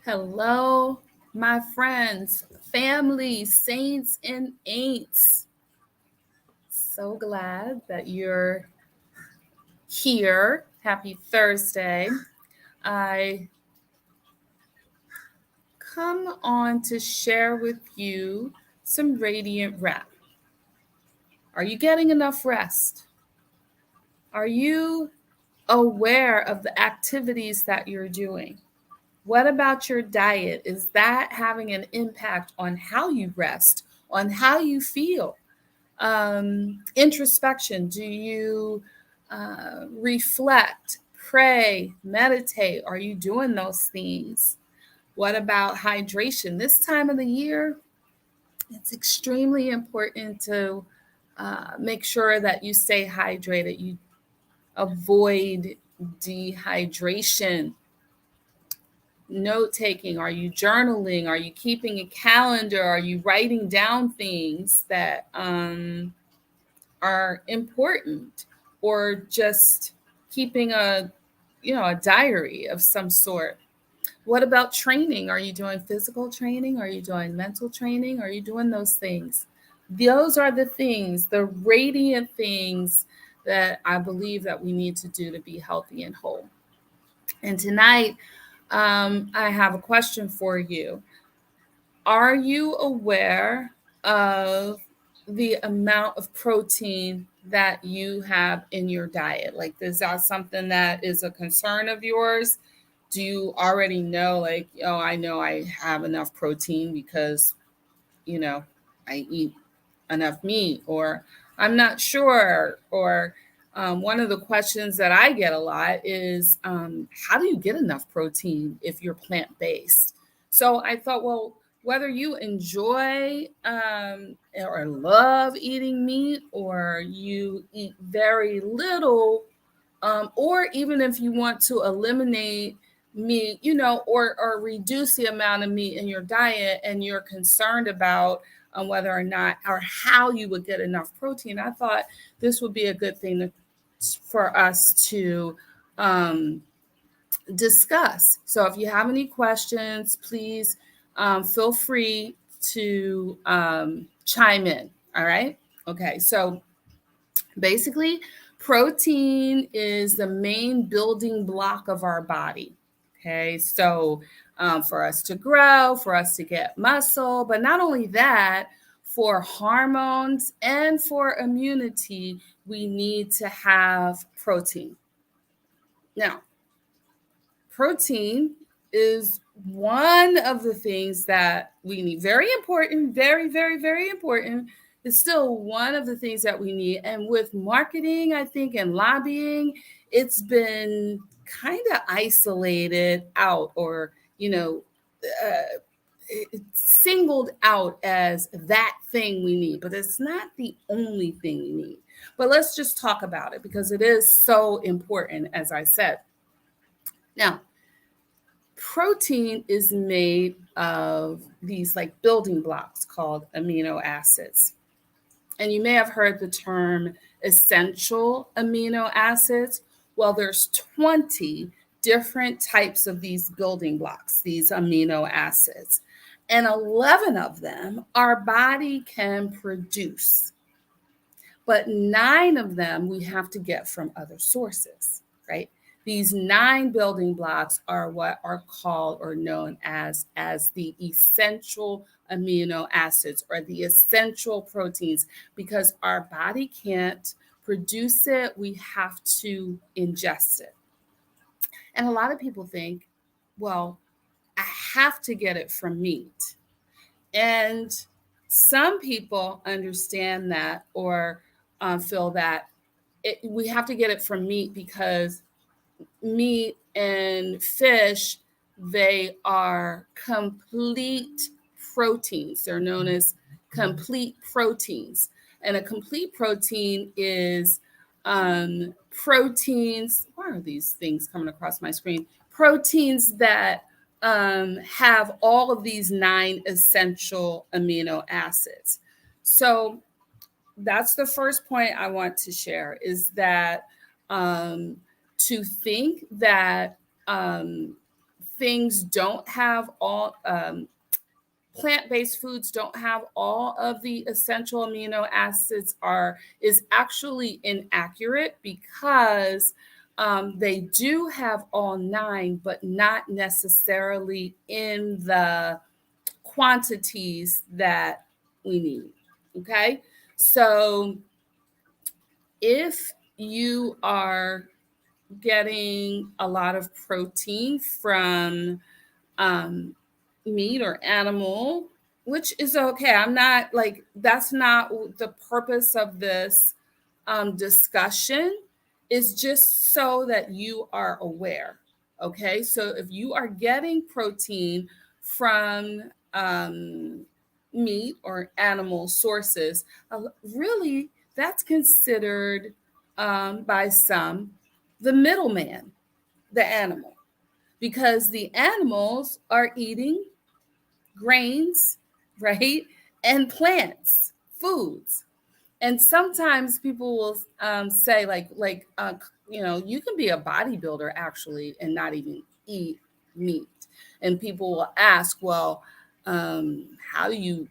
Hello, my friends, family, saints, and ain'ts. So glad that you're here. Happy Thursday. I come on to share with you some radiant rep. Are you getting enough rest? Are you aware of the activities that you're doing? What about your diet? Is that having an impact on how you rest, on how you feel? Introspection. Do you reflect, pray, meditate? Are you doing those things? What about hydration? This time of the year, it's extremely important to make sure that you stay hydrated. You avoid dehydration. Note taking. Are you journaling? Are you keeping a calendar? Are you writing down things that are important, or just keeping a diary of some sort? What about training? Are you doing physical training? Are you doing mental training? Are you doing those things? Those are the things, the radiant things that I believe that we need to do to be healthy and whole. And tonight, I have a question for you. Are you aware of the amount of protein that you have in your diet? Like, is that something that is a concern of yours? Do you already know, like, oh, I know I have enough protein because, you know, I eat enough meat, or I'm not sure, or one of the questions that I get a lot is, how do you get enough protein if you're plant based? So I thought, well, whether you enjoy or love eating meat, or you eat very little, or even if you want to eliminate meat, or reduce the amount of meat in your diet, and you're concerned about whether or not, or how you would get enough protein, I thought this would be a good thing for us to um, discuss. So if you have any questions, please feel free to chime in. All right. Okay. So basically, protein is the main building block of our body. Okay. So for us to grow, for us to get muscle, but not only that, for hormones and for immunity, we need to have protein. Now, protein is one of the things that we need. Very important, very, very, very important. It's still one of the things that we need. And with marketing, I think, and lobbying, it's been kind of isolated out, or, uh, singled out as that thing we need. But it's not the only thing we need. But let's just talk about it because it is so important, as I said. Now, protein is made of these like building blocks called amino acids. And you may have heard the term essential amino acids. Well, there's 20 different types of these building blocks, these amino acids. And 11 of them our body can produce. But 9 of them we have to get from other sources, right? These 9 building blocks are what are called or known as the essential amino acids, or the essential proteins, because our body can't produce it. We have to ingest it. And a lot of people think, well, I have to get it from meat. And some people understand that, or feel that we have to get it from meat because meat and fish, they are complete proteins. They're known as complete proteins. And a complete protein is proteins. Why are these things coming across my screen? Proteins that have all of these 9 essential amino acids. So that's the first point I want to share, is that to think that things don't have all plant-based foods don't have all of the essential amino acids is actually inaccurate, because they do have all 9, but not necessarily in the quantities that we need. Okay, so if you are getting a lot of protein from um, meat or animal, which is okay. I'm not like, that's not the purpose of this discussion, is just so that you are aware. Okay. So if you are getting protein from meat or animal sources, really that's considered by some the middleman, the animal, because the animals are eating grains, right? And plants, foods. And sometimes people will say, you can be a bodybuilder actually and not even eat meat. And people will ask, well, how do you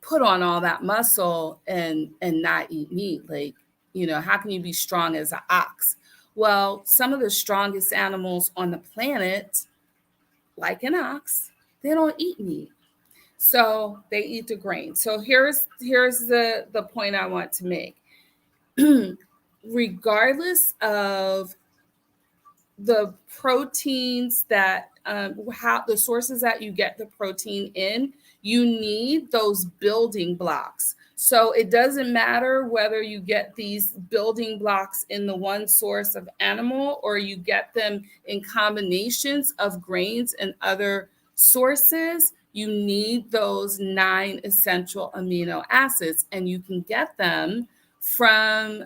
put on all that muscle and not eat meat? Like, how can you be strong as an ox? Well, some of the strongest animals on the planet, like an ox, they don't eat meat. So they eat the grain. So here's the point I want to make. Regardless of the proteins that how the sources that you get the protein in, you need those building blocks. So it doesn't matter whether you get these building blocks in the one source of animal, or you get them in combinations of grains and other sources. You need those 9 essential amino acids, and you can get them from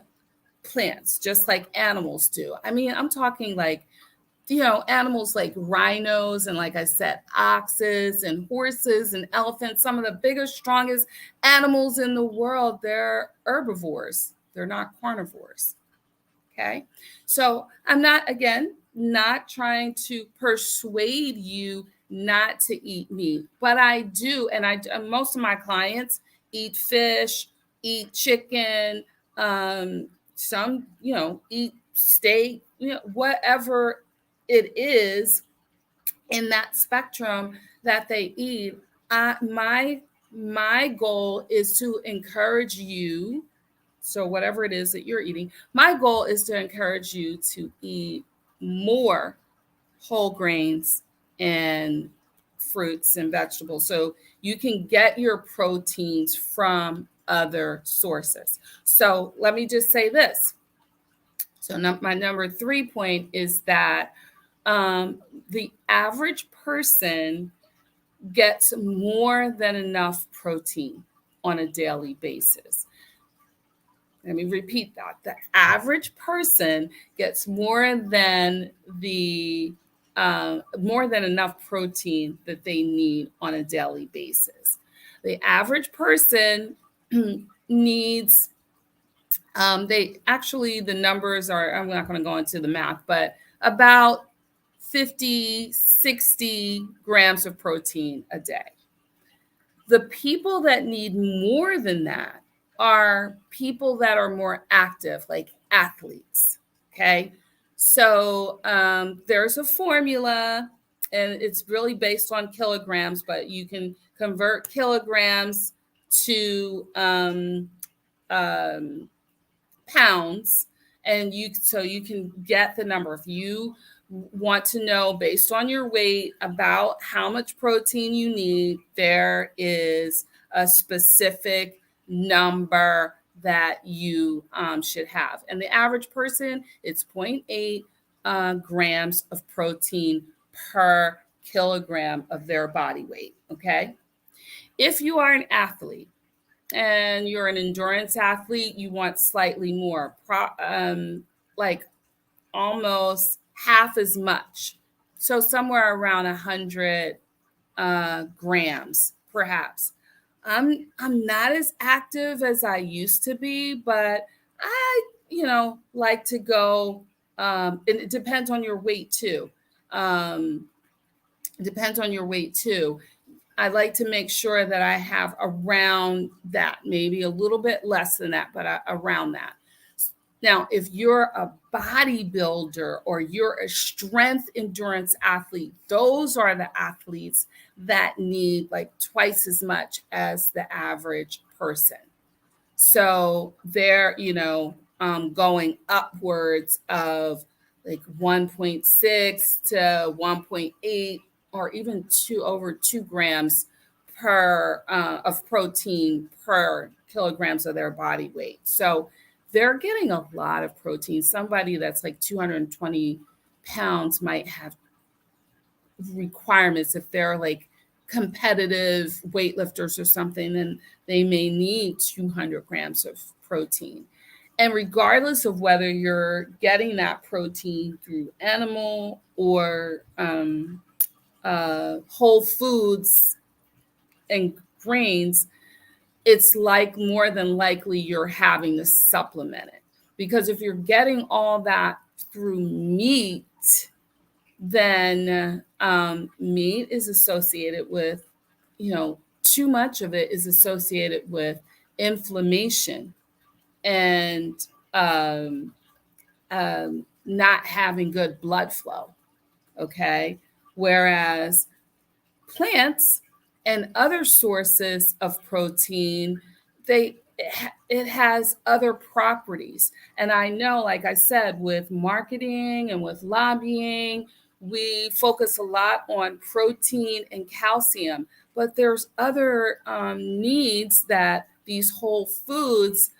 plants just like animals do. I mean, I'm talking like, animals like rhinos, and like I said, oxes and horses and elephants, some of the biggest, strongest animals in the world, they're herbivores. They're not carnivores. Okay. So I'm not, again, not trying to persuade you not to eat meat, but I do. And most of my clients eat fish, eat chicken, some, eat steak, whatever it is in that spectrum that they eat. My goal is to encourage you. So whatever it is that you're eating, my goal is to encourage you to eat more whole grains and fruits and vegetables, so you can get your proteins from other sources. So let me just say this. So my number 3 point is that the average person gets more than enough protein on a daily basis. Let me repeat that. The average person gets more than enough protein that they need on a daily basis. The average person needs the numbers are, I'm not going to go into the math, but about 50, 60 grams of protein a day. The people that need more than that are people that are more active, like athletes. Okay. So there's a formula, and it's really based on kilograms, but you can convert kilograms to pounds, and you can get the number. If you want to know based on your weight about how much protein you need, there is a specific number that you should have. And the average person, it's 0.8 grams of protein per kilogram of their body weight. Okay. If you are an athlete, and you're an endurance athlete, you want slightly more, like almost half as much. So somewhere around 100 grams, perhaps. I'm not as active as I used to be, but I, like to go. And it depends on your weight too. It depends on your weight too. I like to make sure that I have around that, maybe a little bit less than that, but around that. Now, if you're a bodybuilder or you're a strength endurance athlete, those are the athletes that need like twice as much as the average person. So they're, going upwards of like 1.6 to 1.8 or even over 2 grams per of protein per kilograms of their body weight. So they're getting a lot of protein. Somebody that's like 220 pounds might have requirements if they're like competitive weightlifters or something, then they may need 200 grams of protein. And regardless of whether you're getting that protein through animal or whole foods and grains, it's like more than likely you're having to supplement it. Because if you're getting all that through meat, then meat is associated with, too much of it is associated with inflammation and not having good blood flow. Okay. Whereas plants and other sources of protein, it has other properties. And I know, like I said, with marketing and with lobbying, we focus a lot on protein and calcium, but there's other needs that these whole foods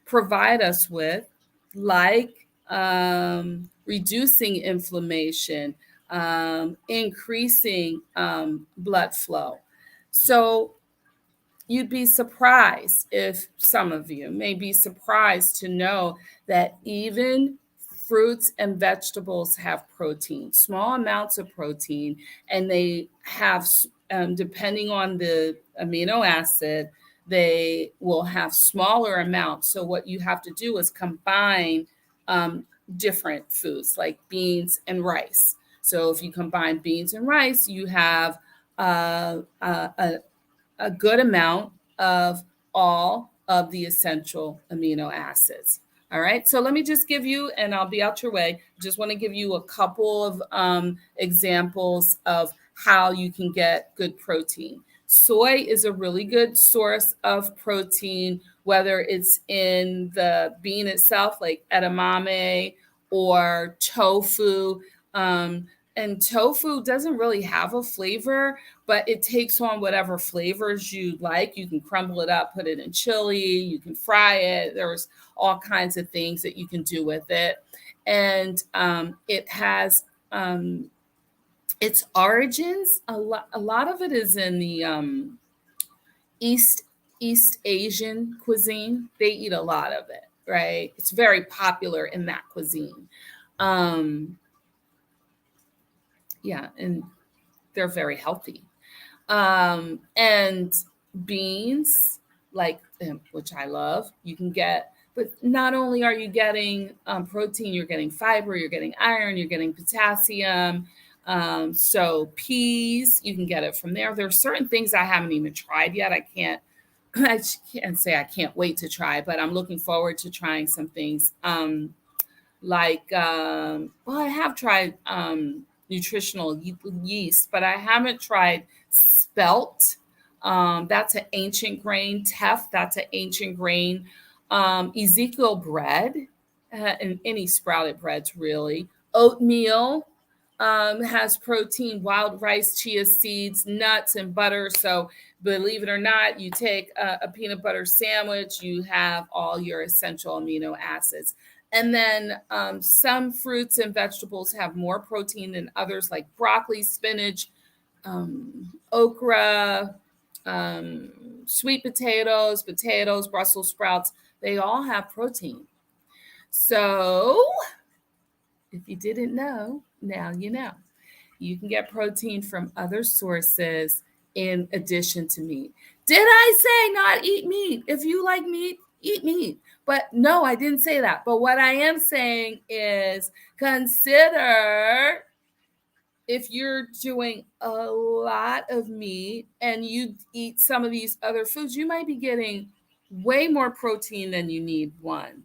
provide us with, like reducing inflammation, increasing blood flow. So you'd be surprised, if some of you may be surprised to know that even fruits and vegetables have protein, small amounts of protein, and they have, depending on the amino acid, they will have smaller amounts. So what you have to do is combine different foods like beans and rice. So if you combine beans and rice, you have a good amount of all of the essential amino acids. All right, so let me just give you, and I'll be out your way, just want to give you a couple of examples of how you can get good protein. Soy is a really good source of protein, whether it's in the bean itself, like edamame or tofu. And tofu doesn't really have a flavor, but it takes on whatever flavors you like. You can crumble it up, put it in chili, you can fry it. There's all kinds of things that you can do with it. And it has its origins. A lot of it is in the East Asian cuisine. They eat a lot of it, right? It's very popular in that cuisine. Um, yeah, and they're very healthy. And beans, like which I love, you can get. But not only are you getting protein, you're getting fiber, you're getting iron, you're getting potassium. So peas, you can get it from there. There are certain things I haven't even tried yet. I can't say I can't wait to try, but I'm looking forward to trying some things. Well, I have tried nutritional yeast, but I haven't tried spelt. That's an ancient grain. Teff, that's an ancient grain. Ezekiel bread, and any sprouted breads really. Oatmeal has protein, wild rice, chia seeds, nuts, and butter. So believe it or not, you take a peanut butter sandwich, you have all your essential amino acids. And then some fruits and vegetables have more protein than others, like broccoli, spinach, okra, sweet potatoes, Brussels sprouts. They all have protein. So if you didn't know, now you know. You can get protein from other sources in addition to meat. Did I say not eat meat? If you like meat, eat meat. But no, I didn't say that. But what I am saying is consider if you're doing a lot of meat and you eat some of these other foods, you might be getting way more protein than you need. One.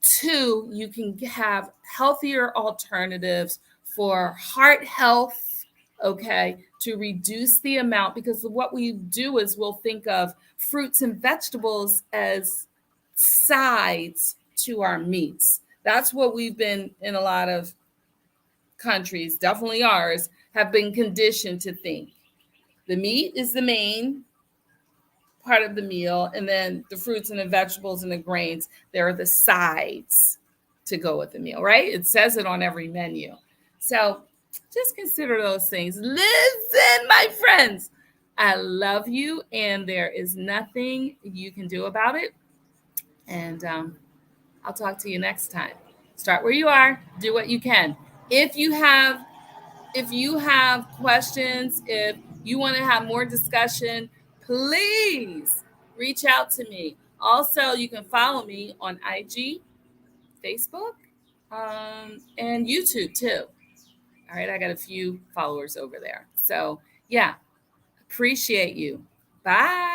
Two, you can have healthier alternatives for heart health, okay, to reduce the amount. Because what we do is we'll think of fruits and vegetables as sides to our meats. That's what we've been in a lot of countries, definitely ours, have been conditioned to think. The meat is the main part of the meal, and then the fruits and the vegetables and the grains, they're the sides to go with the meal, right? It says it on every menu. So just consider those things. Listen, my friends, I love you, and there is nothing you can do about it. And I'll talk to you next time. Start where you are, do what you can. If you have questions, if you want to have more discussion, please reach out to me. Also, you can follow me on IG, Facebook, and YouTube too. All right, I got a few followers over there. So, yeah, appreciate you. Bye.